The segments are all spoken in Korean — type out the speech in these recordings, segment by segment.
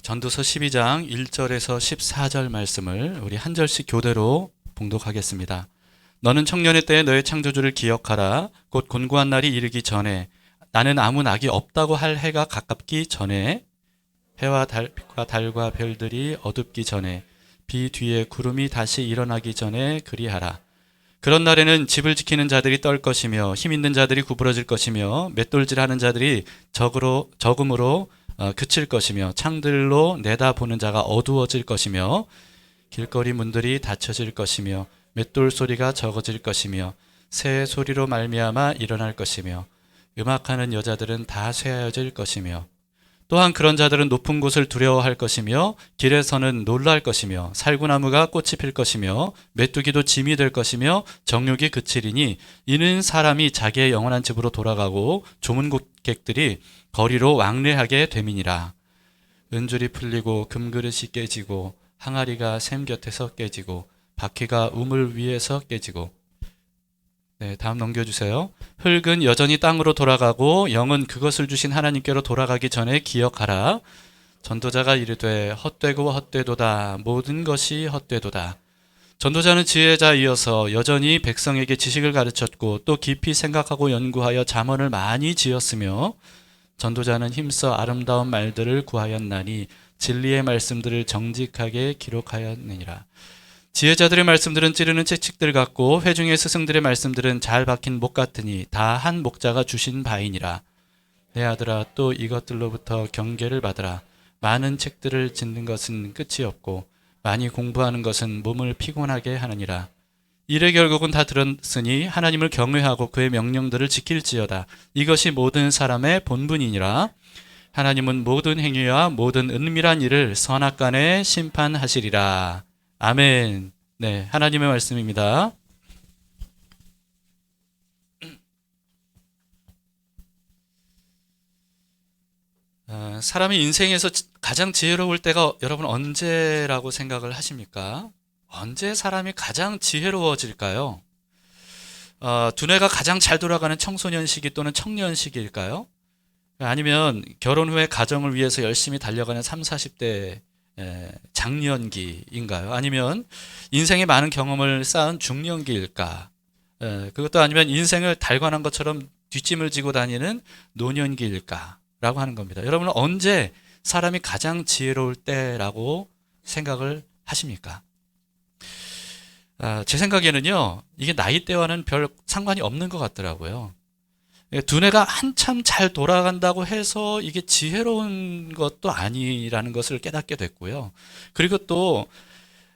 전도서 12장 1절에서 14절 말씀을 우리 한 절씩 교대로 봉독하겠습니다. 너는 청년의 때에 너의 창조주를 기억하라. 곧 곤고한 날이 이르기 전에, 나는 아무 낙이 없다고 할 해가 가깝기 전에, 해와 빛과 달과 별들이 어둡기 전에, 비 뒤에 구름이 다시 일어나기 전에 그리하라. 그런 날에는 집을 지키는 자들이 떨 것이며 힘 있는 자들이 구부러질 것이며 맷돌질하는 자들이 적음으로 그칠 것이며 창들로 내다보는 자가 어두워질 것이며 길거리 문들이 닫혀질 것이며 맷돌 소리가 적어질 것이며 새 소리로 말미암아 일어날 것이며 음악하는 여자들은 다 쇠하여질 것이며 또한 그런 자들은 높은 곳을 두려워할 것이며 길에서는 놀랄 것이며 살구나무가 꽃이 필 것이며 메뚜기도 짐이 될 것이며 정욕이 그치리니 이는 사람이 자기의 영원한 집으로 돌아가고 조문객들이 거리로 왕래하게 됨이니라. 은줄이 풀리고 금그릇이 깨지고 항아리가 샘 곁에서 깨지고 바퀴가 우물 위에서 깨지고. 다음 넘겨주세요. 흙은 여전히 땅으로 돌아가고 영은 그것을 주신 하나님께로 돌아가기 전에 기억하라. 전도자가 이르되 헛되고 헛되도다. 모든 것이 헛되도다. 전도자는 지혜자이어서 여전히 백성에게 지식을 가르쳤고 또 깊이 생각하고 연구하여 잠언을 많이 지었으며 전도자는 힘써 아름다운 말들을 구하였나니 진리의 말씀들을 정직하게 기록하였느니라. 지혜자들의 말씀들은 찌르는 채찍들 같고 회중의 스승들의 말씀들은 잘 박힌 목 같으니 다 한 목자가 주신 바이니라. 내 아들아, 또 이것들로부터 경계를 받으라. 많은 책들을 짓는 것은 끝이 없고 많이 공부하는 것은 몸을 피곤하게 하느니라. 일의 결국은 다 들었으니 하나님을 경외하고 그의 명령들을 지킬지어다. 이것이 모든 사람의 본분이니라. 하나님은 모든 행위와 모든 은밀한 일을 선악간에 심판하시리라. 아멘. 하나님의 말씀입니다. 사람이 인생에서 가장 지혜로울 때가 여러분 언제라고 생각을 하십니까? 언제 사람이 가장 지혜로워질까요? 두뇌가 가장 잘 돌아가는 청소년 시기 또는 청년 시기일까요? 아니면 결혼 후에 가정을 위해서 열심히 달려가는 30, 40대 장년기인가요? 아니면 인생의 많은 경험을 쌓은 중년기일까? 그것도 아니면 인생을 달관한 것처럼 뒷짐을 지고 다니는 노년기일까? 라고 하는 겁니다. 여러분은 언제 사람이 가장 지혜로울 때라고 생각을 하십니까? 제 생각에는요, 이게 나이대와는 별 상관이 없는 것 같더라고요. 두뇌가 한참 잘 돌아간다고 해서 이게 지혜로운 것도 아니라는 것을 깨닫게 됐고요. 그리고 또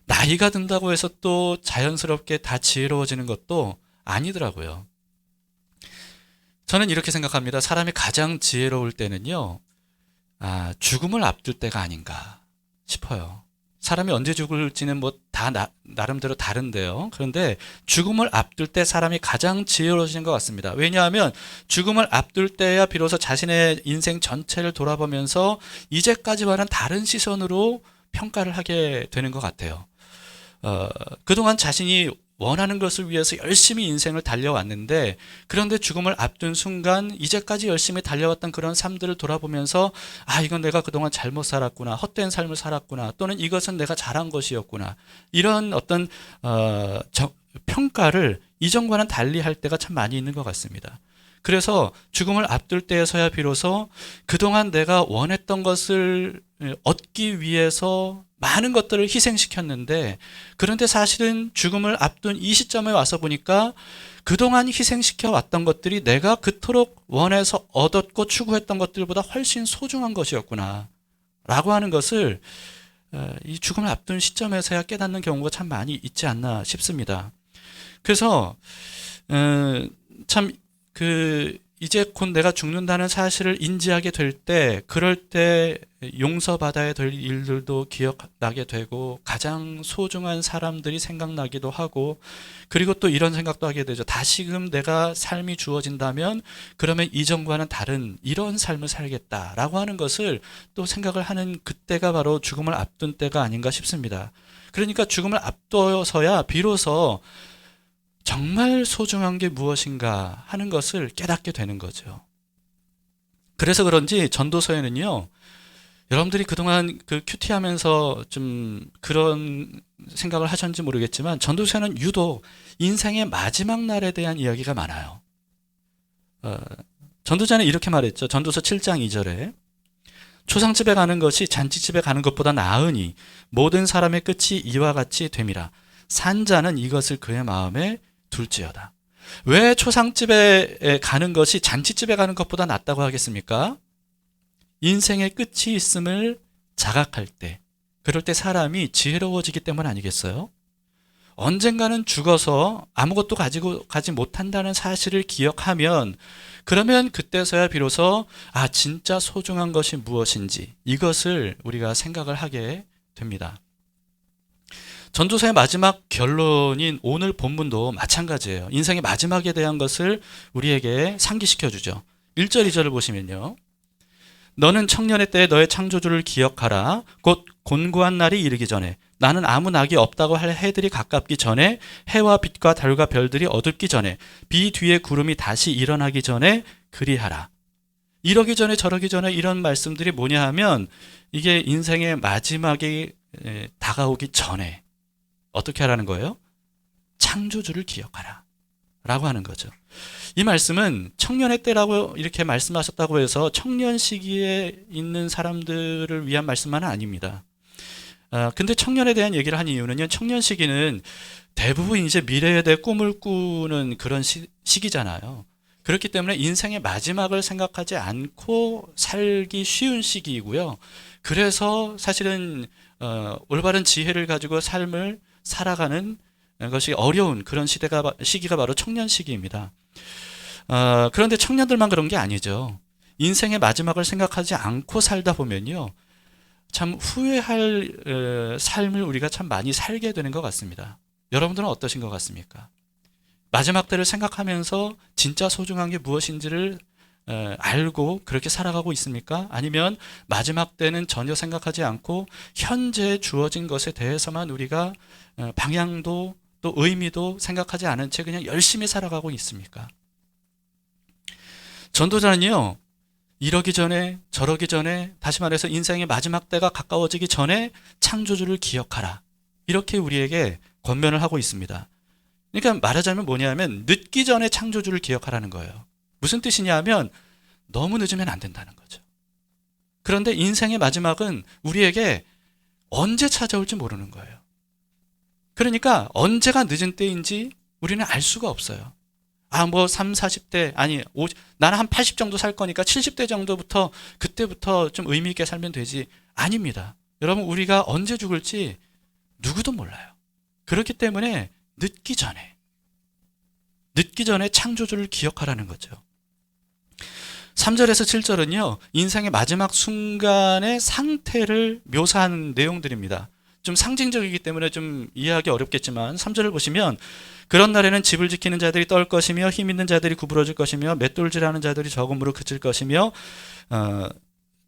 나이가 든다고 해서 또 자연스럽게 다 지혜로워지는 것도 아니더라고요. 저는 이렇게 생각합니다. 사람이 가장 지혜로울 때는요, 죽음을 앞둘 때가 아닌가 싶어요. 사람이 언제 죽을지는 뭐 다 나름대로 다른데요. 그런데 죽음을 앞둘 때 사람이 가장 지혜로워지는 것 같습니다. 왜냐하면 죽음을 앞둘 때야 비로소 자신의 인생 전체를 돌아보면서 이제까지와는 다른 시선으로 평가를 하게 되는 것 같아요. 그동안 자신이 원하는 것을 위해서 열심히 인생을 달려왔는데, 그런데 죽음을 앞둔 순간 이제까지 열심히 달려왔던 그런 삶들을 돌아보면서 이건 내가 그동안 잘못 살았구나, 헛된 삶을 살았구나, 또는 이것은 내가 잘한 것이었구나, 이런 어떤 평가를 이전과는 달리 할 때가 참 많이 있는 것 같습니다. 그래서 죽음을 앞둘 때에서야 비로소 그동안 내가 원했던 것을 얻기 위해서 많은 것들을 희생시켰는데, 그런데 사실은 죽음을 앞둔 이 시점에 와서 보니까 그동안 희생시켜 왔던 것들이 내가 그토록 원해서 얻었고 추구했던 것들보다 훨씬 소중한 것이었구나 라고 하는 것을 이 죽음을 앞둔 시점에서야 깨닫는 경우가 참 많이 있지 않나 싶습니다. 그래서 참 이제 곧 내가 죽는다는 사실을 인지하게 될 때, 그럴 때 용서받아야 될 일들도 기억나게 되고 가장 소중한 사람들이 생각나기도 하고, 그리고 또 이런 생각도 하게 되죠. 다시금 내가 삶이 주어진다면 그러면 이전과는 다른 이런 삶을 살겠다라고 하는 것을 또 생각을 하는 그때가 바로 죽음을 앞둔 때가 아닌가 싶습니다. 그러니까 죽음을 앞둬서야 비로소 정말 소중한 게 무엇인가 하는 것을 깨닫게 되는 거죠. 그래서 그런지 전도서에는요, 여러분들이 그동안 그 큐티하면서 좀 그런 생각을 하셨는지 모르겠지만 전도서에는 유독 인생의 마지막 날에 대한 이야기가 많아요. 전도자는 이렇게 말했죠. 전도서 7장 2절에 초상집에 가는 것이 잔치집에 가는 것보다 나으니 모든 사람의 끝이 이와 같이 됨이라. 산자는 이것을 그의 마음에 둘지어다. 왜 초상집에 가는 것이 잔치집에 가는 것보다 낫다고 하겠습니까? 인생의 끝이 있음을 자각할 때, 그럴 때 사람이 지혜로워지기 때문 아니겠어요? 언젠가는 죽어서 아무것도 가지고 가지 못한다는 사실을 기억하면, 그러면 그때서야 비로소 진짜 소중한 것이 무엇인지 이것을 우리가 생각을 하게 됩니다. 전도서의 마지막 결론인 오늘 본문도 마찬가지예요. 인생의 마지막에 대한 것을 우리에게 상기시켜 주죠. 1절 2절을 보시면요. 너는 청년의 때에 너의 창조주를 기억하라. 곧 곤고한 날이 이르기 전에, 나는 아무 낙이 없다고 할 해들이 가깝기 전에, 해와 빛과 달과 별들이 어둡기 전에, 비 뒤에 구름이 다시 일어나기 전에 그리하라. 이러기 전에 저러기 전에 이런 말씀들이 뭐냐 하면, 이게 인생의 마지막이 다가오기 전에 어떻게 하라는 거예요? 창조주를 기억하라 라고 하는 거죠. 이 말씀은 청년의 때라고 이렇게 말씀하셨다고 해서 청년 시기에 있는 사람들을 위한 말씀만은 아닙니다. 근데 청년에 대한 얘기를 한 이유는요, 청년 시기는 대부분 이제 미래에 대해 꿈을 꾸는 그런 시기잖아요. 그렇기 때문에 인생의 마지막을 생각하지 않고 살기 쉬운 시기이고요. 그래서 사실은 올바른 지혜를 가지고 삶을 살아가는 것이 어려운 그런 시기가 바로 청년 시기입니다. 그런데 청년들만 그런 게 아니죠. 인생의 마지막을 생각하지 않고 살다 보면요, 참 후회할 삶을 우리가 참 많이 살게 되는 것 같습니다. 여러분들은 어떠신 것 같습니까? 마지막 때를 생각하면서 진짜 소중한 게 무엇인지를 알고 그렇게 살아가고 있습니까? 아니면 마지막 때는 전혀 생각하지 않고 현재 주어진 것에 대해서만 우리가 방향도 또 의미도 생각하지 않은 채 그냥 열심히 살아가고 있습니까? 전도자는요, 이러기 전에 저러기 전에, 다시 말해서 인생의 마지막 때가 가까워지기 전에 창조주를 기억하라, 이렇게 우리에게 권면을 하고 있습니다. 그러니까 말하자면 뭐냐면 늦기 전에 창조주를 기억하라는 거예요. 무슨 뜻이냐 하면 너무 늦으면 안 된다는 거죠. 그런데 인생의 마지막은 우리에게 언제 찾아올지 모르는 거예요. 그러니까 언제가 늦은 때인지 우리는 알 수가 없어요. 30, 40대, 나는 한 80 정도 살 거니까 70대 정도부터, 그때부터 좀 의미 있게 살면 되지. 아닙니다. 여러분, 우리가 언제 죽을지 누구도 몰라요. 그렇기 때문에 늦기 전에 창조주를 기억하라는 거죠. 3절에서 7절은요, 인생의 마지막 순간의 상태를 묘사한 내용들입니다. 좀 상징적이기 때문에 좀 이해하기 어렵겠지만 3절을 보시면, 그런 날에는 집을 지키는 자들이 떨 것이며 힘 있는 자들이 구부러질 것이며 맷돌질하는 자들이 적음으로 그칠 것이며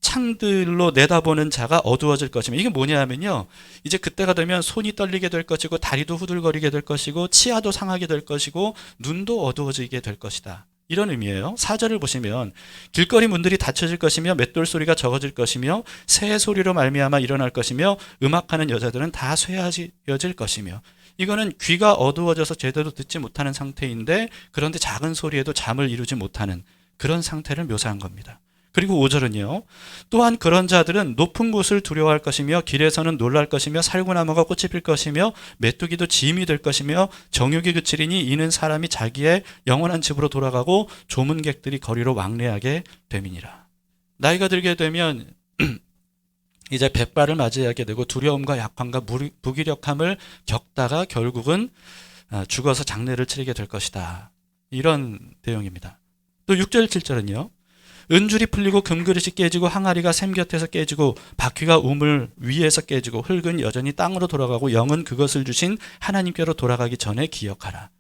창들로 내다보는 자가 어두워질 것이며, 이게 뭐냐 하면요, 이제 그때가 되면 손이 떨리게 될 것이고 다리도 후들거리게 될 것이고 치아도 상하게 될 것이고 눈도 어두워지게 될 것이다, 이런 의미예요. 4절을 보시면 길거리 문들이 닫혀질 것이며 맷돌 소리가 적어질 것이며 새 소리로 말미암아 일어날 것이며 음악하는 여자들은 다 쇠하여질 것이며, 이거는 귀가 어두워져서 제대로 듣지 못하는 상태인데 그런데 작은 소리에도 잠을 이루지 못하는 그런 상태를 묘사한 겁니다. 그리고 5절은요, 또한 그런 자들은 높은 곳을 두려워할 것이며 길에서는 놀랄 것이며 살구나무가 꽃이 필 것이며 메뚜기도 짐이 될 것이며 정욕이 그치리니 이는 사람이 자기의 영원한 집으로 돌아가고 조문객들이 거리로 왕래하게 됨이니라. 나이가 들게 되면 이제 백발을 맞이하게 되고 두려움과 약함과 무기력함을 겪다가 결국은 죽어서 장례를 치르게 될 것이다, 이런 내용입니다. 또 6절 7절은요, 은줄이 풀리고 금그릇이 깨지고 항아리가 샘 곁에서 깨지고 바퀴가 우물 위에서 깨지고 흙은 여전히 땅으로 돌아가고 영은 그것을 주신 하나님께로 돌아가기 전에 기억하라.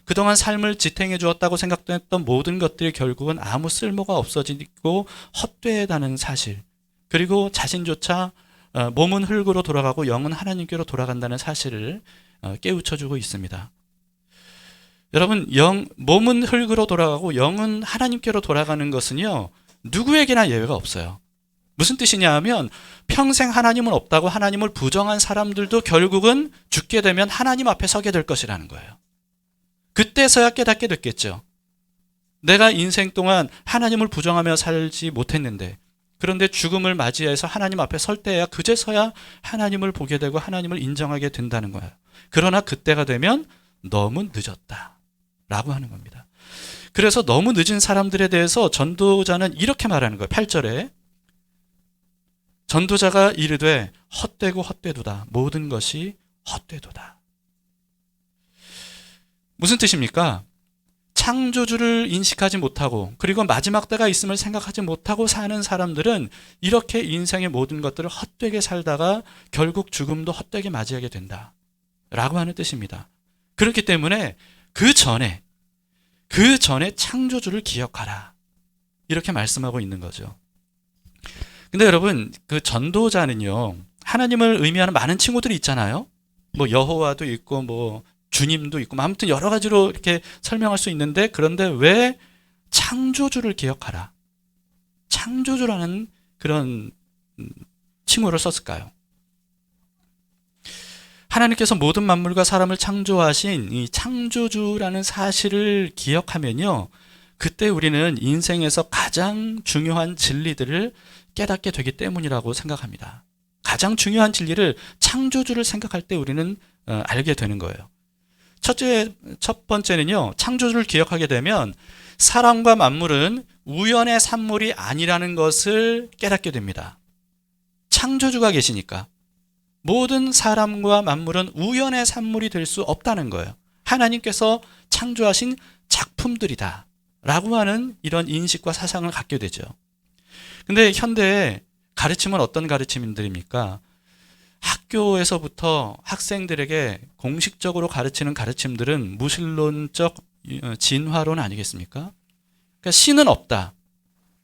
그동안 삶을 지탱해 주었다고 생각했던 모든 것들이 결국은 아무 쓸모가 없어지고 헛되다는 사실, 그리고 자신조차 몸은 흙으로 돌아가고 영은 하나님께로 돌아간다는 사실을 깨우쳐주고 있습니다. 여러분, 몸은 흙으로 돌아가고 영은 하나님께로 돌아가는 것은요, 누구에게나 예외가 없어요. 무슨 뜻이냐 하면 평생 하나님은 없다고 하나님을 부정한 사람들도 결국은 죽게 되면 하나님 앞에 서게 될 것이라는 거예요. 그때서야 깨닫게 됐겠죠. 내가 인생 동안 하나님을 부정하며 살지 못했는데, 그런데 죽음을 맞이해서 하나님 앞에 설 때야 그제서야 하나님을 보게 되고 하나님을 인정하게 된다는 거예요. 그러나 그때가 되면 너무 늦었다 라고 하는 겁니다. 그래서 너무 늦은 사람들에 대해서 전도자는 이렇게 말하는 거예요. 8절에 전도자가 이르되 헛되고 헛되도다. 모든 것이 헛되도다. 무슨 뜻입니까? 창조주를 인식하지 못하고 그리고 마지막 때가 있음을 생각하지 못하고 사는 사람들은 이렇게 인생의 모든 것들을 헛되게 살다가 결국 죽음도 헛되게 맞이하게 된다 라고 하는 뜻입니다. 그렇기 때문에 그 전에 창조주를 기억하라 이렇게 말씀하고 있는 거죠. 근데 여러분, 그 전도자는요, 하나님을 의미하는 많은 칭호들이 있잖아요. 뭐 여호와도 있고 뭐 주님도 있고 아무튼 여러 가지로 이렇게 설명할 수 있는데, 그런데 왜 창조주를 기억하라, 창조주라는 그런 칭호를 썼을까요? 하나님께서 모든 만물과 사람을 창조하신 이 창조주라는 사실을 기억하면요, 그때 우리는 인생에서 가장 중요한 진리들을 깨닫게 되기 때문이라고 생각합니다. 가장 중요한 진리를, 창조주를 생각할 때 우리는 알게 되는 거예요. 첫 번째는요, 창조주를 기억하게 되면 사람과 만물은 우연의 산물이 아니라는 것을 깨닫게 됩니다. 창조주가 계시니까 모든 사람과 만물은 우연의 산물이 될 수 없다는 거예요. 하나님께서 창조하신 작품들이다 라고 하는 이런 인식과 사상을 갖게 되죠. 근데 현대의 가르침은 어떤 가르침들입니까? 학교에서부터 학생들에게 공식적으로 가르치는 가르침들은 무신론적 진화론 아니겠습니까? 그러니까 신은 없다.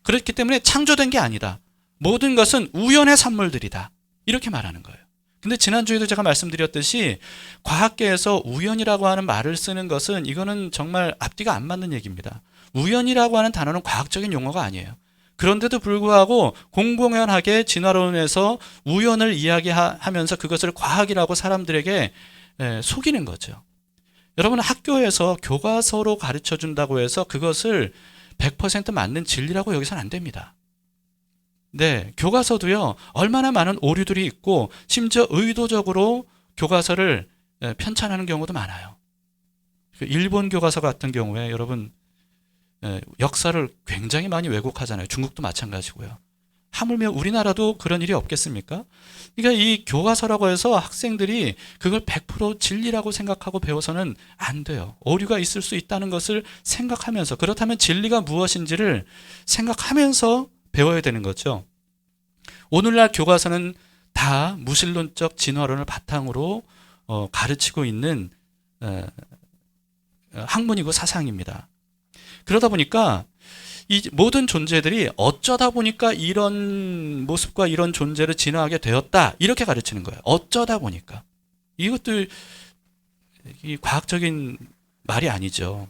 그렇기 때문에 창조된 게 아니다. 모든 것은 우연의 산물들이다. 이렇게 말하는 거예요. 근데 지난주에도 제가 말씀드렸듯이 과학계에서 우연이라고 하는 말을 쓰는 것은 이거는 정말 앞뒤가 안 맞는 얘기입니다. 우연이라고 하는 단어는 과학적인 용어가 아니에요. 그런데도 불구하고 공공연하게 진화론에서 우연을 이야기하면서 그것을 과학이라고 사람들에게 속이는 거죠. 여러분, 학교에서 교과서로 가르쳐 준다고 해서 그것을 100% 맞는 진리라고 여기서는 안 됩니다. 네, 교과서도요, 얼마나 많은 오류들이 있고 심지어 의도적으로 교과서를 편찬하는 경우도 많아요. 일본 교과서 같은 경우에 여러분, 역사를 굉장히 많이 왜곡하잖아요. 중국도 마찬가지고요. 하물며 우리나라도 그런 일이 없겠습니까? 그러니까 이 교과서라고 해서 학생들이 그걸 100% 진리라고 생각하고 배워서는 안 돼요. 오류가 있을 수 있다는 것을 생각하면서, 그렇다면 진리가 무엇인지를 생각하면서 배워야 되는 거죠. 오늘날 교과서는 다 무신론적 진화론을 바탕으로 가르치고 있는 학문이고 사상입니다. 그러다 보니까 이 모든 존재들이 어쩌다 보니까 이런 모습과 이런 존재를 진화하게 되었다, 이렇게 가르치는 거예요. 어쩌다 보니까. 이것도 이 과학적인 말이 아니죠.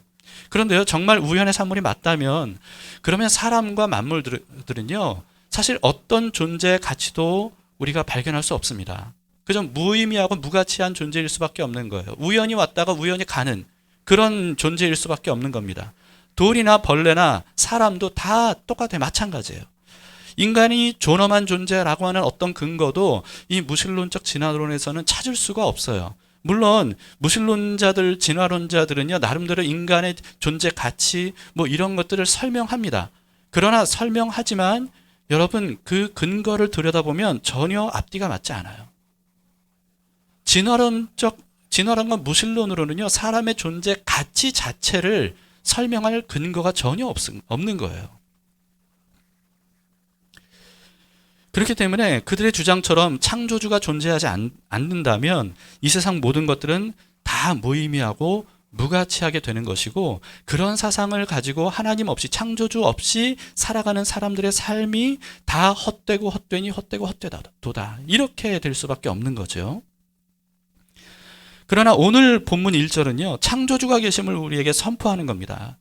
그런데요, 정말 우연의 산물이 맞다면 그러면 사람과 만물들은요, 사실 어떤 존재의 가치도 우리가 발견할 수 없습니다. 그저 무의미하고 무가치한 존재일 수밖에 없는 거예요. 우연히 왔다가 우연히 가는 그런 존재일 수밖에 없는 겁니다. 돌이나 벌레나 사람도 다 똑같아요. 마찬가지예요. 인간이 존엄한 존재라고 하는 어떤 근거도 이 무신론적 진화론에서는 찾을 수가 없어요. 물론 무신론자들, 진화론자들은요, 나름대로 인간의 존재 가치 뭐 이런 것들을 설명합니다. 그러나 설명하지만 여러분, 그 근거를 들여다보면 전혀 앞뒤가 맞지 않아요. 진화론과 무신론으로는요, 사람의 존재 가치 자체를 설명할 근거가 전혀 없는 거예요. 그렇기 때문에 그들의 주장처럼 창조주가 존재하지 않는다면 이 세상 모든 것들은 다 무의미하고 무가치하게 되는 것이고, 그런 사상을 가지고 하나님 없이, 창조주 없이 살아가는 사람들의 삶이 다 헛되고 헛되니 헛되고 헛되도다, 이렇게 될 수밖에 없는 거죠. 그러나 오늘 본문 1절은요, 창조주가 계심을 우리에게 선포하는 겁니다.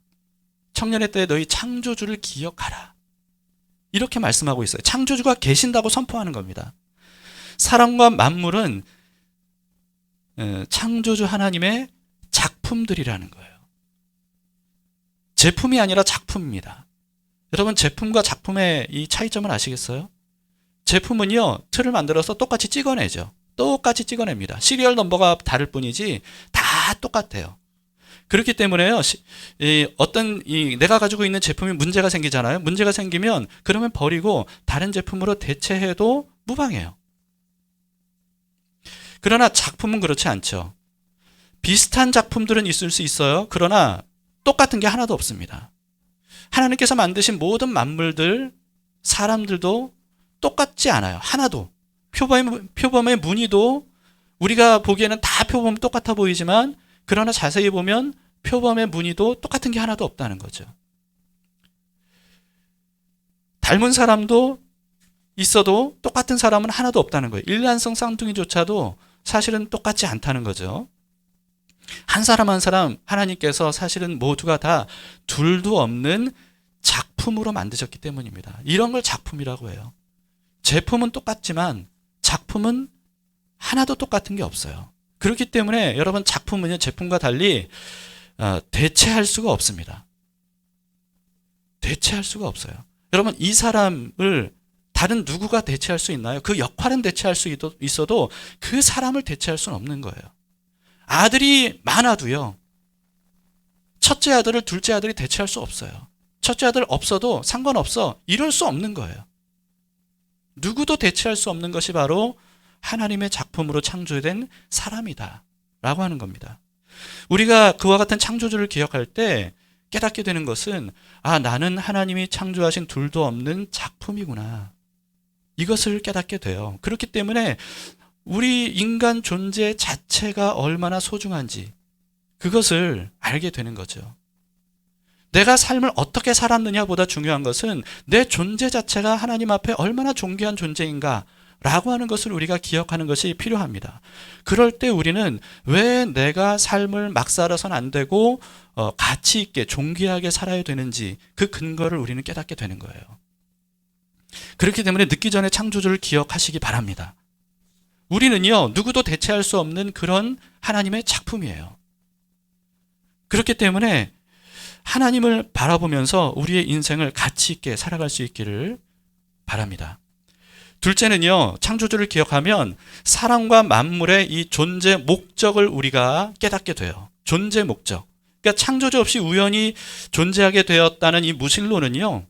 청년의 때에 너희 창조주를 기억하라. 이렇게 말씀하고 있어요. 창조주가 계신다고 선포하는 겁니다. 사람과 만물은 창조주 하나님의 작품들이라는 거예요. 제품이 아니라 작품입니다. 여러분, 제품과 작품의 이 차이점을 아시겠어요? 제품은요, 틀을 만들어서 똑같이 찍어내죠. 똑같이 찍어냅니다. 시리얼 넘버가 다를 뿐이지 다 똑같아요. 그렇기 때문에요, 내가 가지고 있는 제품이 문제가 생기잖아요. 문제가 생기면 그러면 버리고 다른 제품으로 대체해도 무방해요. 그러나 작품은 그렇지 않죠. 비슷한 작품들은 있을 수 있어요. 그러나 똑같은 게 하나도 없습니다. 하나님께서 만드신 모든 만물들, 사람들도 똑같지 않아요. 하나도. 표범의 무늬도 우리가 보기에는 다 표범 똑같아 보이지만, 그러나 자세히 보면 표범의 무늬도 똑같은 게 하나도 없다는 거죠. 닮은 사람도 있어도 똑같은 사람은 하나도 없다는 거예요. 일란성 쌍둥이조차도 사실은 똑같지 않다는 거죠. 한 사람 한 사람 하나님께서 사실은 모두가 다 둘도 없는 작품으로 만드셨기 때문입니다. 이런 걸 작품이라고 해요. 제품은 똑같지만 작품은 하나도 똑같은 게 없어요. 그렇기 때문에 여러분, 작품은요, 제품과 달리 대체할 수가 없습니다. 대체할 수가 없어요. 여러분, 이 사람을 다른 누구가 대체할 수 있나요? 그 역할은 대체할 수 있어도 그 사람을 대체할 수는 없는 거예요. 아들이 많아도요, 첫째 아들을 둘째 아들이 대체할 수 없어요. 첫째 아들 없어도 상관없어, 이럴 수 없는 거예요. 누구도 대체할 수 없는 것이 바로 하나님의 작품으로 창조된 사람이다 라고 하는 겁니다. 우리가 그와 같은 창조주를 기억할 때 깨닫게 되는 것은, 나는 하나님이 창조하신 둘도 없는 작품이구나, 이것을 깨닫게 돼요. 그렇기 때문에 우리 인간 존재 자체가 얼마나 소중한지 그것을 알게 되는 거죠. 내가 삶을 어떻게 살았느냐 보다 중요한 것은 내 존재 자체가 하나님 앞에 얼마나 존귀한 존재인가 라고 하는 것을 우리가 기억하는 것이 필요합니다. 그럴 때 우리는 왜 내가 삶을 막 살아서는 안 되고 가치 있게 존귀하게 살아야 되는지 그 근거를 우리는 깨닫게 되는 거예요. 그렇기 때문에 늦기 전에 창조주를 기억하시기 바랍니다. 우리는요, 누구도 대체할 수 없는 그런 하나님의 작품이에요. 그렇기 때문에 하나님을 바라보면서 우리의 인생을 가치 있게 살아갈 수 있기를 바랍니다. 둘째는요, 창조주를 기억하면 사람과 만물의 이 존재 목적을 우리가 깨닫게 돼요. 존재 목적. 그러니까 창조주 없이 우연히 존재하게 되었다는 이 무신론은요,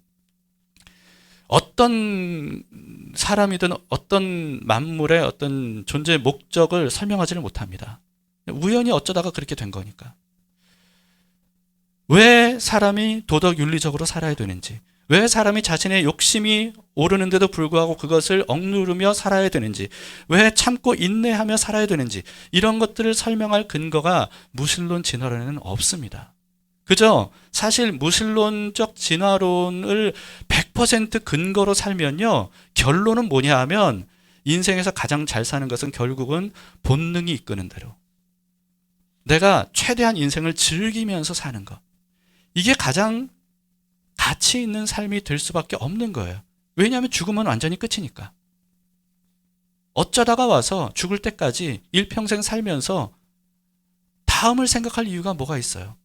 어떤 사람이든 어떤 만물의 어떤 존재 목적을 설명하지를 못합니다. 우연히 어쩌다가 그렇게 된 거니까. 왜 사람이 도덕 윤리적으로 살아야 되는지, 왜 사람이 자신의 욕심이 오르는데도 불구하고 그것을 억누르며 살아야 되는지, 왜 참고 인내하며 살아야 되는지, 이런 것들을 설명할 근거가 무신론 진화론에는 없습니다. 그죠? 사실 무신론적 진화론을 100% 근거로 살면요, 결론은 뭐냐 하면 인생에서 가장 잘 사는 것은 결국은 본능이 이끄는 대로 내가 최대한 인생을 즐기면서 사는 것, 이게 가장 가치 있는 삶이 될 수밖에 없는 거예요. 왜냐하면 죽으면 완전히 끝이니까. 어쩌다가 와서 죽을 때까지 일평생 살면서 다음을 생각할 이유가 뭐가 있어요?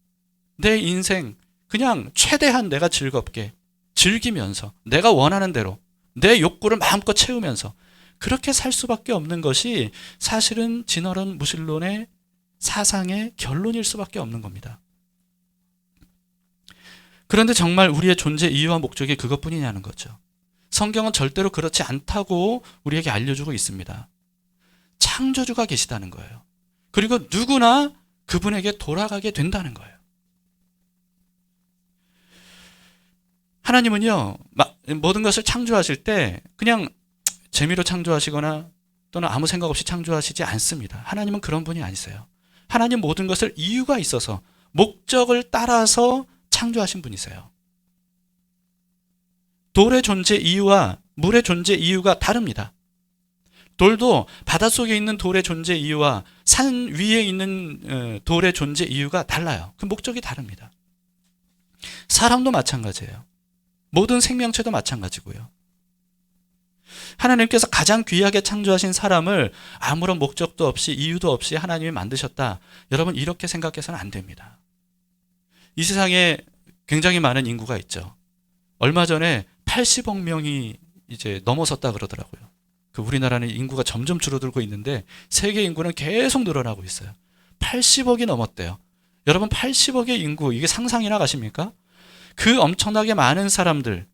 내 인생 그냥 최대한 내가 즐겁게 즐기면서 내가 원하는 대로 내 욕구를 마음껏 채우면서 그렇게 살 수밖에 없는 것이 사실은 진화론 무신론의 사상의 결론일 수밖에 없는 겁니다. 그런데 정말 우리의 존재 이유와 목적이 그것뿐이냐는 거죠. 성경은 절대로 그렇지 않다고 우리에게 알려주고 있습니다. 창조주가 계시다는 거예요. 그리고 누구나 그분에게 돌아가게 된다는 거예요. 하나님은요, 모든 것을 창조하실 때 그냥 재미로 창조하시거나 또는 아무 생각 없이 창조하시지 않습니다. 하나님은 그런 분이 아니세요. 하나님 모든 것을 이유가 있어서 목적을 따라서 창조하신 분이세요. 돌의 존재 이유와 물의 존재 이유가 다릅니다. 돌도 바닷속에 있는 돌의 존재 이유와 산 위에 있는 돌의 존재 이유가 달라요. 그 목적이 다릅니다. 사람도 마찬가지예요. 모든 생명체도 마찬가지고요. 하나님께서 가장 귀하게 창조하신 사람을 아무런 목적도 없이 이유도 없이 하나님이 만드셨다. 여러분 이렇게 생각해서는 안 됩니다. 이 세상에 굉장히 많은 인구가 있죠. 얼마 전에 80억 명이 이제 넘어섰다 그러더라고요. 그 우리나라는 인구가 점점 줄어들고 있는데 세계 인구는 계속 늘어나고 있어요. 80억이 넘었대요. 여러분 80억의 인구 이게 상상이나 가십니까? 그 엄청나게 많은 사람들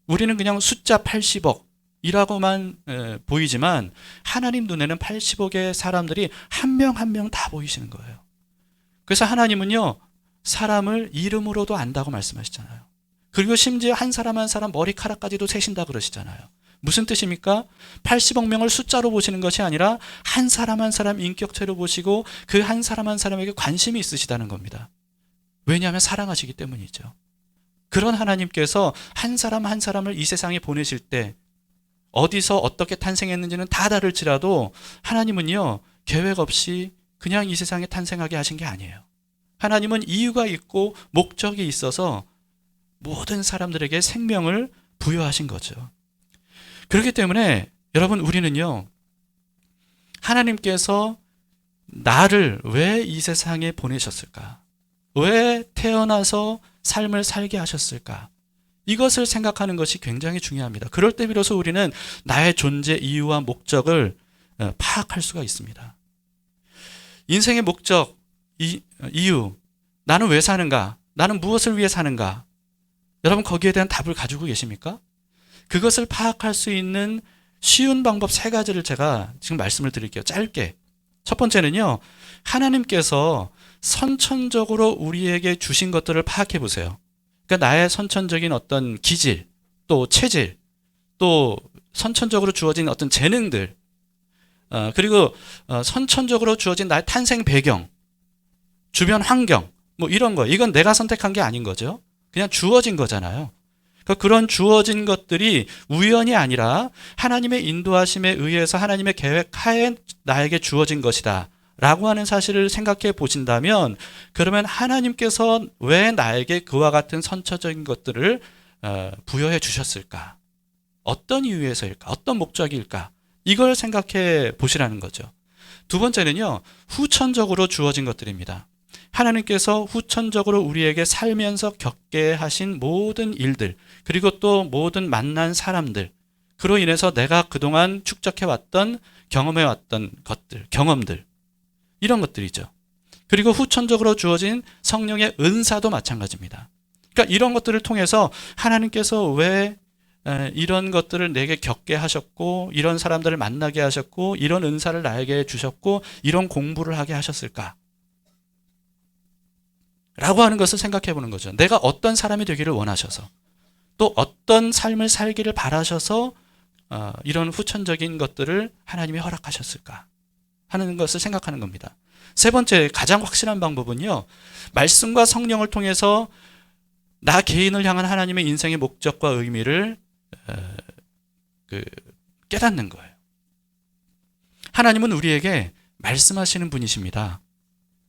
우리는 그냥 숫자 80억이라고만 보이지만 하나님 눈에는 80억의 사람들이 한 명 한 명 다 보이시는 거예요. 그래서 하나님은요 사람을 이름으로도 안다고 말씀하시잖아요. 그리고 심지어 한 사람 한 사람 머리카락까지도 세신다 그러시잖아요. 무슨 뜻입니까? 80억 명을 숫자로 보시는 것이 아니라 한 사람 한 사람 인격체로 보시고 그 한 사람 한 사람에게 관심이 있으시다는 겁니다. 왜냐하면 사랑하시기 때문이죠. 그런 하나님께서 한 사람 한 사람을 이 세상에 보내실 때 어디서 어떻게 탄생했는지는 다 다를지라도 하나님은요 계획 없이 그냥 이 세상에 탄생하게 하신 게 아니에요. 하나님은 이유가 있고 목적이 있어서 모든 사람들에게 생명을 부여하신 거죠. 그렇기 때문에 여러분 우리는요 하나님께서 나를 왜 이 세상에 보내셨을까? 왜 태어나서 삶을 살게 하셨을까? 이것을 생각하는 것이 굉장히 중요합니다. 그럴 때 비로소 우리는 나의 존재 이유와 목적을 파악할 수가 있습니다. 인생의 목적, 이유, 나는 왜 사는가? 나는 무엇을 위해 사는가? 여러분 거기에 대한 답을 가지고 계십니까? 그것을 파악할 수 있는 쉬운 방법 3가지를 제가 지금 말씀을 드릴게요. 짧게. 첫 번째는요. 하나님께서 선천적으로 우리에게 주신 것들을 파악해 보세요. 그러니까 나의 선천적인 어떤 기질, 또 체질, 또 선천적으로 주어진 어떤 재능들, 그리고 선천적으로 주어진 나의 탄생 배경, 주변 환경, 뭐 이런 거. 이건 내가 선택한 게 아닌 거죠. 그냥 주어진 거잖아요. 그러니까 그런 주어진 것들이 우연이 아니라 하나님의 인도하심에 의해서 하나님의 계획 하에 나에게 주어진 것이다 라고 하는 사실을 생각해 보신다면 그러면 하나님께서 왜 나에게 그와 같은 선천적인 것들을 부여해 주셨을까? 어떤 이유에서일까? 어떤 목적일까? 이걸 생각해 보시라는 거죠. 두 번째는요. 후천적으로 주어진 것들입니다. 하나님께서 후천적으로 우리에게 살면서 겪게 하신 모든 일들, 그리고 또 모든 만난 사람들, 그로 인해서 내가 그동안 축적해왔던, 경험해왔던 것들, 경험들, 이런 것들이죠. 그리고 후천적으로 주어진 성령의 은사도 마찬가지입니다. 그러니까 이런 것들을 통해서 하나님께서 왜 이런 것들을 내게 겪게 하셨고, 이런 사람들을 만나게 하셨고, 이런 은사를 나에게 주셨고, 이런 공부를 하게 하셨을까? 라고 하는 것을 생각해 보는 거죠. 내가 어떤 사람이 되기를 원하셔서 또 어떤 삶을 살기를 바라셔서 이런 후천적인 것들을 하나님이 허락하셨을까 하는 것을 생각하는 겁니다. 세 번째 가장 확실한 방법은요. 말씀과 성령을 통해서 나 개인을 향한 하나님의 인생의 목적과 의미를 깨닫는 거예요. 하나님은 우리에게 말씀하시는 분이십니다.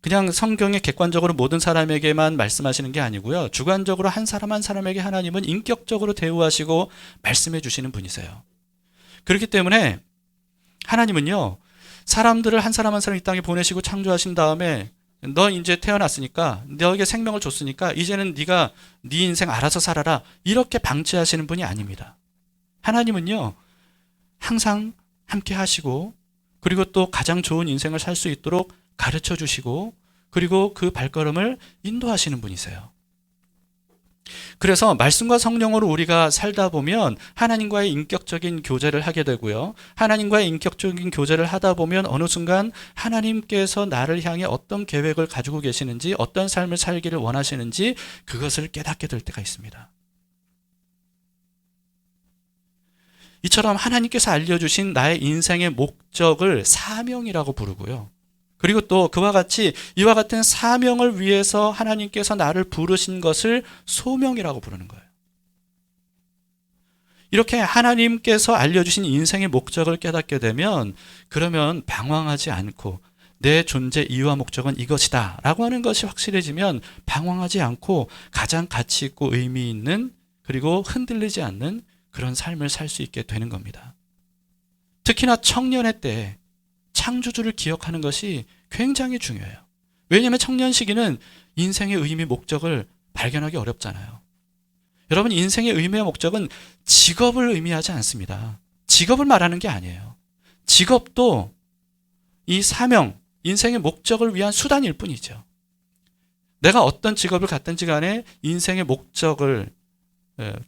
그냥 성경에 객관적으로 모든 사람에게만 말씀하시는 게 아니고요. 주관적으로 한 사람 한 사람에게 하나님은 인격적으로 대우하시고 말씀해 주시는 분이세요. 그렇기 때문에 하나님은요. 사람들을 한 사람 한 사람 이 땅에 보내시고 창조하신 다음에 너 이제 태어났으니까 너에게 생명을 줬으니까 이제는 네가 네 인생 알아서 살아라 이렇게 방치하시는 분이 아닙니다. 하나님은요. 항상 함께 하시고 그리고 또 가장 좋은 인생을 살 수 있도록 가르쳐 주시고 그리고 그 발걸음을 인도하시는 분이세요. 그래서 말씀과 성령으로 우리가 살다 보면 하나님과의 인격적인 교제를 하게 되고요. 하나님과의 인격적인 교제를 하다 보면 어느 순간 하나님께서 나를 향해 어떤 계획을 가지고 계시는지 어떤 삶을 살기를 원하시는지 그것을 깨닫게 될 때가 있습니다. 이처럼 하나님께서 알려주신 나의 인생의 목적을 사명이라고 부르고요. 그리고 또 그와 같이 이와 같은 사명을 위해서 하나님께서 나를 부르신 것을 소명이라고 부르는 거예요. 이렇게 하나님께서 알려주신 인생의 목적을 깨닫게 되면 그러면 방황하지 않고 내 존재 이유와 목적은 이것이다 라고 하는 것이 확실해지면 방황하지 않고 가장 가치 있고 의미 있는 그리고 흔들리지 않는 그런 삶을 살 수 있게 되는 겁니다. 특히나 청년의 때 창조주를 기억하는 것이 굉장히 중요해요. 왜냐하면 청년 시기는 인생의 의미, 목적을 발견하기 어렵잖아요. 여러분, 인생의 의미와 목적은 직업을 의미하지 않습니다. 직업을 말하는 게 아니에요. 직업도 이 사명, 인생의 목적을 위한 수단일 뿐이죠. 내가 어떤 직업을 갖든지 간에 인생의 목적을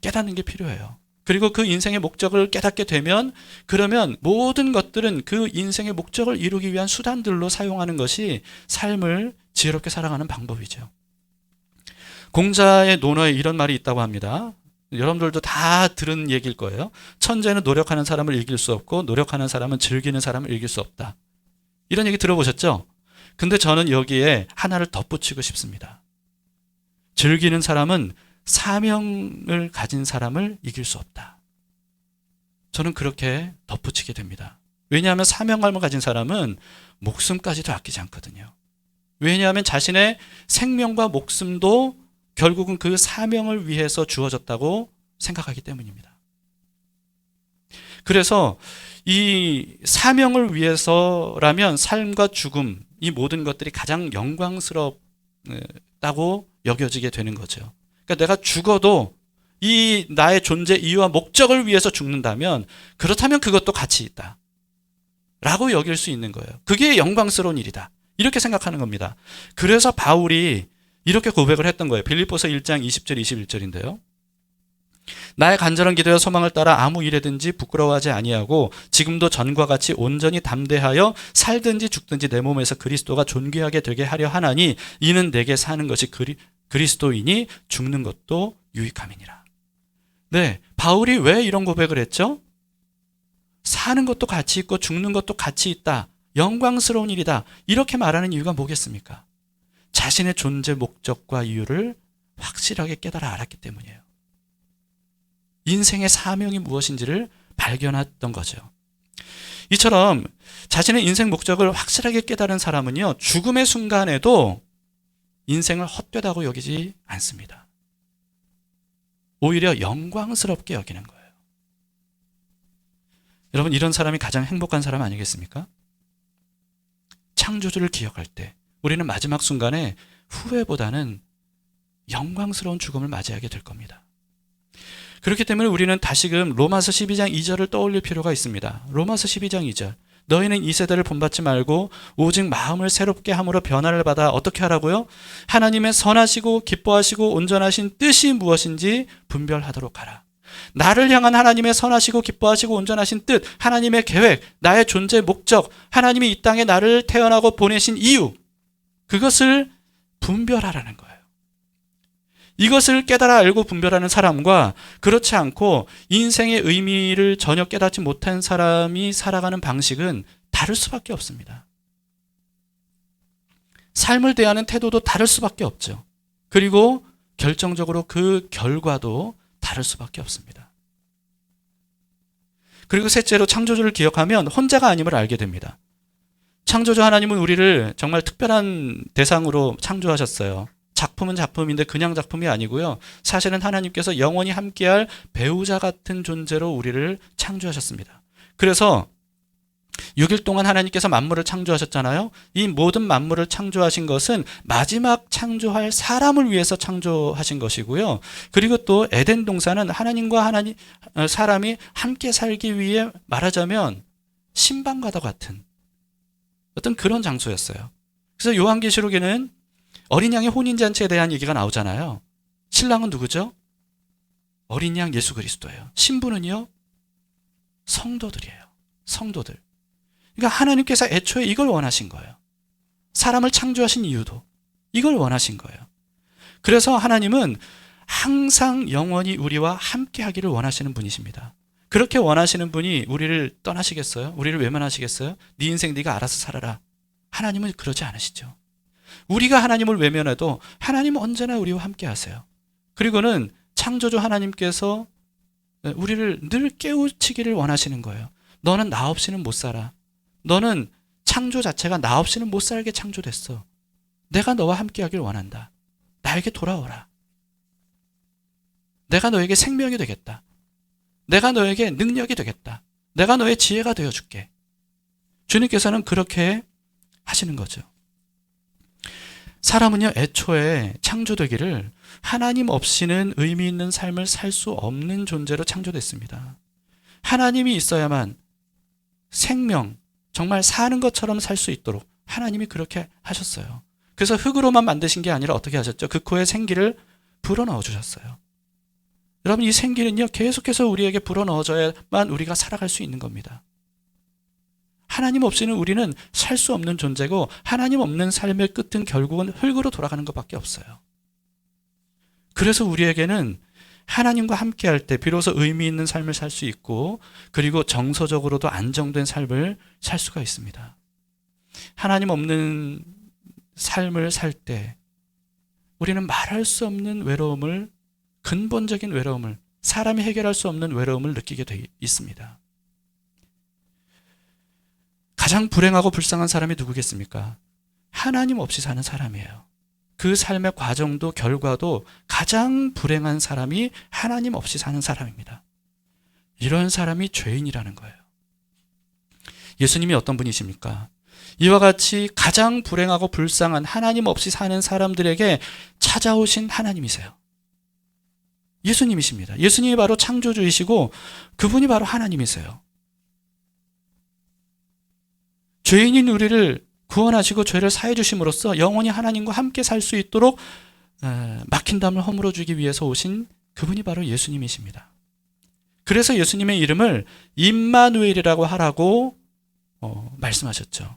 깨닫는 게 필요해요. 그리고 그 인생의 목적을 깨닫게 되면 그러면 모든 것들은 그 인생의 목적을 이루기 위한 수단들로 사용하는 것이 삶을 지혜롭게 살아가는 방법이죠. 공자의 논어에 이런 말이 있다고 합니다. 여러분들도 다 들은 얘기일 거예요. 천재는 노력하는 사람을 이길 수 없고 노력하는 사람은 즐기는 사람을 이길 수 없다. 이런 얘기 들어보셨죠? 근데 저는 여기에 하나를 덧붙이고 싶습니다. 즐기는 사람은 사명을 가진 사람을 이길 수 없다. 저는 그렇게 덧붙이게 됩니다. 왜냐하면 사명감을 가진 사람은 목숨까지도 아끼지 않거든요. 왜냐하면 자신의 생명과 목숨도 결국은 그 사명을 위해서 주어졌다고 생각하기 때문입니다. 그래서 이 사명을 위해서라면 삶과 죽음, 이 모든 것들이 가장 영광스럽다고 여겨지게 되는 거죠. 그러니까 내가 죽어도 이 나의 존재 이유와 목적을 위해서 죽는다면 그렇다면 그것도 가치 있다 라고 여길 수 있는 거예요. 그게 영광스러운 일이다 이렇게 생각하는 겁니다. 그래서 바울이 이렇게 고백을 했던 거예요. 빌립보서 1장 20절 21절인데요. 나의 간절한 기도와 소망을 따라 아무 일에든지 부끄러워하지 아니하고 지금도 전과 같이 온전히 담대하여 살든지 죽든지 내 몸에서 그리스도가 존귀하게 되게 하려 하나니 이는 내게 사는 것이 그리스도이니 죽는 것도 유익함이니라. 네, 바울이 왜 이런 고백을 했죠? 사는 것도 가치 있고 죽는 것도 가치 있다. 영광스러운 일이다. 이렇게 말하는 이유가 뭐겠습니까? 자신의 존재 목적과 이유를 확실하게 깨달아 알았기 때문이에요. 인생의 사명이 무엇인지를 발견했던 거죠. 이처럼 자신의 인생 목적을 확실하게 깨달은 사람은요, 죽음의 순간에도 인생을 헛되다고 여기지 않습니다. 오히려 영광스럽게 여기는 거예요. 여러분, 이런 사람이 가장 행복한 사람 아니겠습니까? 창조주를 기억할 때 우리는 마지막 순간에 후회보다는 영광스러운 죽음을 맞이하게 될 겁니다. 그렇기 때문에 우리는 다시금 로마서 12장 2절을 떠올릴 필요가 있습니다. 로마서 12장 2절. 너희는 이 세대를 본받지 말고 오직 마음을 새롭게 함으로 변화를 받아 어떻게 하라고요? 하나님의 선하시고 기뻐하시고 온전하신 뜻이 무엇인지 분별하도록 하라. 나를 향한 하나님의 선하시고 기뻐하시고 온전하신 뜻, 하나님의 계획, 나의 존재 목적, 하나님이 이 땅에 나를 태어나고 보내신 이유, 그것을 분별하라는 거예요. 이것을 깨달아 알고 분별하는 사람과 그렇지 않고 인생의 의미를 전혀 깨닫지 못한 사람이 살아가는 방식은 다를 수밖에 없습니다. 삶을 대하는 태도도 다를 수밖에 없죠. 그리고 결정적으로 그 결과도 다를 수밖에 없습니다. 그리고 셋째로 창조주를 기억하면 혼자가 아님을 알게 됩니다. 창조주 하나님은 우리를 정말 특별한 대상으로 창조하셨어요. 작품은 작품인데 그냥 작품이 아니고요. 사실은 하나님께서 영원히 함께할 배우자 같은 존재로 우리를 창조하셨습니다. 그래서 6일 동안 하나님께서 만물을 창조하셨잖아요. 이 모든 만물을 창조하신 것은 마지막 창조할 사람을 위해서 창조하신 것이고요. 그리고 또 에덴 동산은 하나님과 사람이 함께 살기 위해 말하자면 신방과도 같은 어떤 그런 장소였어요. 그래서 요한계시록에는 어린 양의 혼인잔치에 대한 얘기가 나오잖아요. 신랑은 누구죠? 어린 양 예수 그리스도예요. 신부는요? 성도들이에요. 성도들. 그러니까 하나님께서 애초에 이걸 원하신 거예요. 사람을 창조하신 이유도 이걸 원하신 거예요. 그래서 하나님은 항상 영원히 우리와 함께 하기를 원하시는 분이십니다. 그렇게 원하시는 분이 우리를 떠나시겠어요? 우리를 외면하시겠어요? 네 인생 네가 알아서 살아라. 하나님은 그러지 않으시죠. 우리가 하나님을 외면해도 하나님은 언제나 우리와 함께 하세요. 그리고는 창조주 하나님께서 우리를 늘 깨우치기를 원하시는 거예요. 너는 나 없이는 못 살아. 너는 창조 자체가 나 없이는 못 살게 창조됐어. 내가 너와 함께 하길 원한다. 나에게 돌아오라. 내가 너에게 생명이 되겠다. 내가 너에게 능력이 되겠다. 내가 너의 지혜가 되어줄게. 주님께서는 그렇게 하시는 거죠. 사람은요, 애초에 창조되기를 하나님 없이는 의미 있는 삶을 살 수 없는 존재로 창조됐습니다. 하나님이 있어야만 생명, 정말 사는 것처럼 살 수 있도록 하나님이 그렇게 하셨어요. 그래서 흙으로만 만드신 게 아니라 어떻게 하셨죠? 그 코에 생기를 불어넣어 주셨어요. 여러분, 이 생기는요, 계속해서 우리에게 불어넣어져야만 우리가 살아갈 수 있는 겁니다. 하나님 없이는 우리는 살 수 없는 존재고, 하나님 없는 삶의 끝은 결국은 흙으로 돌아가는 것밖에 없어요. 그래서 우리에게는 하나님과 함께 할 때 비로소 의미 있는 삶을 살 수 있고, 그리고 정서적으로도 안정된 삶을 살 수가 있습니다. 하나님 없는 삶을 살 때 우리는 말할 수 없는 외로움을, 근본적인 외로움을, 사람이 해결할 수 없는 외로움을 느끼게 돼 있습니다. 가장 불행하고 불쌍한 사람이 누구겠습니까? 하나님 없이 사는 사람이에요. 그 삶의 과정도 결과도 가장 불행한 사람이 하나님 없이 사는 사람입니다. 이런 사람이 죄인이라는 거예요. 예수님이 어떤 분이십니까? 이와 같이 가장 불행하고 불쌍한 하나님 없이 사는 사람들에게 찾아오신 하나님이세요. 예수님이십니다. 예수님이 바로 창조주이시고 그분이 바로 하나님이세요. 죄인인 우리를 구원하시고 죄를 사해 주심으로써 영원히 하나님과 함께 살 수 있도록 막힌 담을 허물어 주기 위해서 오신 그분이 바로 예수님이십니다. 그래서 예수님의 이름을 임마누엘이라고 하라고 말씀하셨죠.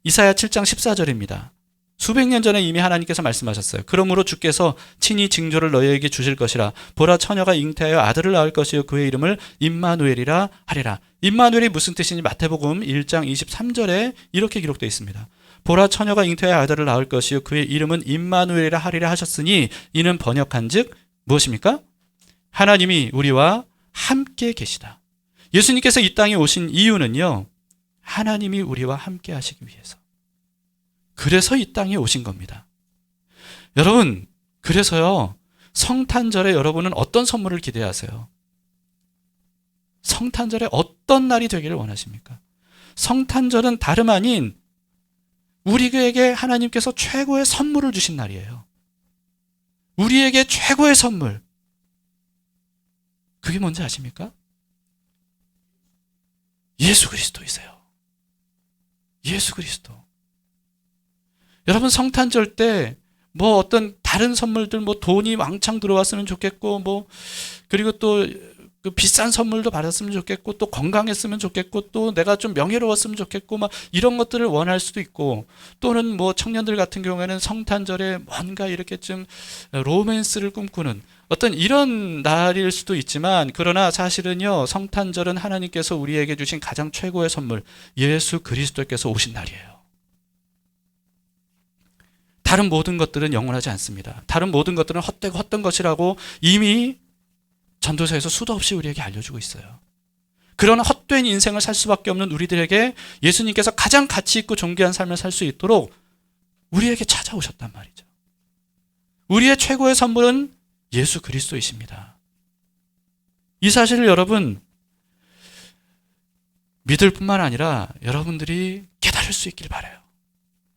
이사야 7장 14절입니다. 수백 년 전에 이미 하나님께서 말씀하셨어요. 그러므로 주께서 친히 징조를 너희에게 주실 것이라. 보라, 처녀가 잉태하여 아들을 낳을 것이요 그의 이름을 임마누엘이라 하리라. 임마누엘이 무슨 뜻인지 마태복음 1장 23절에 이렇게 기록되어 있습니다. 보라, 처녀가 잉태하여 아들을 낳을 것이요 그의 이름은 임마누엘이라 하리라 하셨으니, 이는 번역한즉 무엇입니까? 하나님이 우리와 함께 계시다. 예수님께서 이 땅에 오신 이유는요, 하나님이 우리와 함께 하시기 위해서. 그래서 이 땅에 오신 겁니다. 여러분, 그래서요, 성탄절에 여러분은 어떤 선물을 기대하세요? 성탄절에 어떤 날이 되기를 원하십니까? 성탄절은 다름 아닌 우리에게 하나님께서 최고의 선물을 주신 날이에요. 우리에게 최고의 선물. 그게 뭔지 아십니까? 예수 그리스도이세요. 예수 그리스도. 여러분, 성탄절 때 뭐 어떤 다른 선물들, 뭐 돈이 왕창 들어왔으면 좋겠고, 뭐 그리고 또 그 비싼 선물도 받았으면 좋겠고, 또 건강했으면 좋겠고, 또 내가 좀 명예로웠으면 좋겠고, 막 이런 것들을 원할 수도 있고, 또는 뭐 청년들 같은 경우에는 성탄절에 뭔가 이렇게 좀 로맨스를 꿈꾸는 어떤 이런 날일 수도 있지만, 그러나 사실은요, 성탄절은 하나님께서 우리에게 주신 가장 최고의 선물, 예수 그리스도께서 오신 날이에요. 다른 모든 것들은 영원하지 않습니다. 다른 모든 것들은 헛되고 헛된 것이라고 이미 전도서에서 수도 없이 우리에게 알려주고 있어요. 그런 헛된 인생을 살 수밖에 없는 우리들에게 예수님께서 가장 가치 있고 존귀한 삶을 살 수 있도록 우리에게 찾아오셨단 말이죠. 우리의 최고의 선물은 예수 그리스도이십니다. 이 사실을 여러분 믿을 뿐만 아니라 여러분들이 깨달을 수 있길 바라요.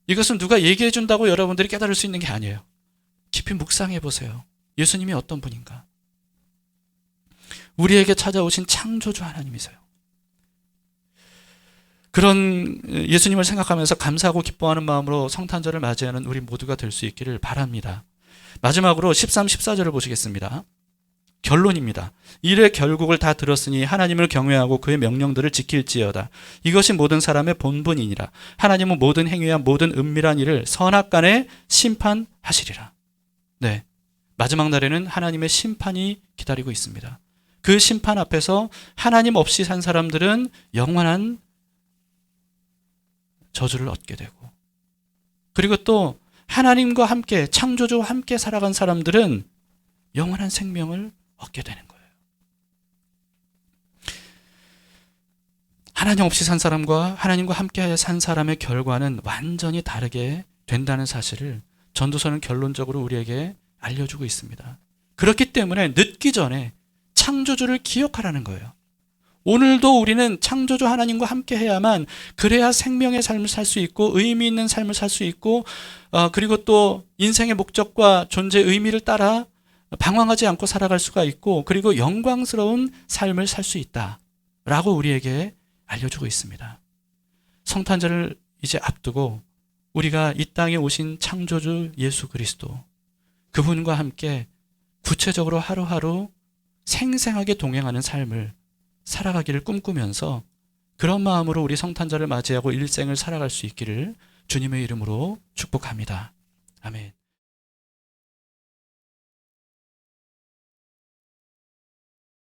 이것은 누가 얘기해 준다고 여러분들이 깨달을 수 있는 게 아니에요. 깊이 묵상해 보세요. 예수님이 어떤 분인가? 우리에게 찾아오신 창조주 하나님이세요. 그런 예수님을 생각하면서 감사하고 기뻐하는 마음으로 성탄절을 맞이하는 우리 모두가 될 수 있기를 바랍니다. 마지막으로 13, 14절을 보시겠습니다. 결론입니다. 일의 결국을 다 들었으니 하나님을 경외하고 그의 명령들을 지킬지어다. 이것이 모든 사람의 본분이니라. 하나님은 모든 행위와 모든 은밀한 일을 선악간에 심판하시리라. 네, 마지막 날에는 하나님의 심판이 기다리고 있습니다. 그 심판 앞에서 하나님 없이 산 사람들은 영원한 저주를 얻게 되고, 그리고 또 하나님과 함께, 창조주와 함께 살아간 사람들은 영원한 생명을 얻게 되는 거예요. 하나님 없이 산 사람과 하나님과 함께 산 사람의 결과는 완전히 다르게 된다는 사실을 전도서는 결론적으로 우리에게 알려주고 있습니다. 그렇기 때문에 늦기 전에 창조주를 기억하라는 거예요. 오늘도 우리는 창조주 하나님과 함께 해야만, 그래야 생명의 삶을 살 수 있고 의미 있는 삶을 살 수 있고, 그리고 또 인생의 목적과 존재의 의미를 따라 방황하지 않고 살아갈 수가 있고, 그리고 영광스러운 삶을 살 수 있다라고 우리에게 알려주고 있습니다. 성탄절을 이제 앞두고 우리가 이 땅에 오신 창조주 예수 그리스도, 그분과 함께 구체적으로 하루하루 생생하게 동행하는 삶을 살아가기를 꿈꾸면서, 그런 마음으로 우리 성탄절을 맞이하고 일생을 살아갈 수 있기를 주님의 이름으로 축복합니다. 아멘.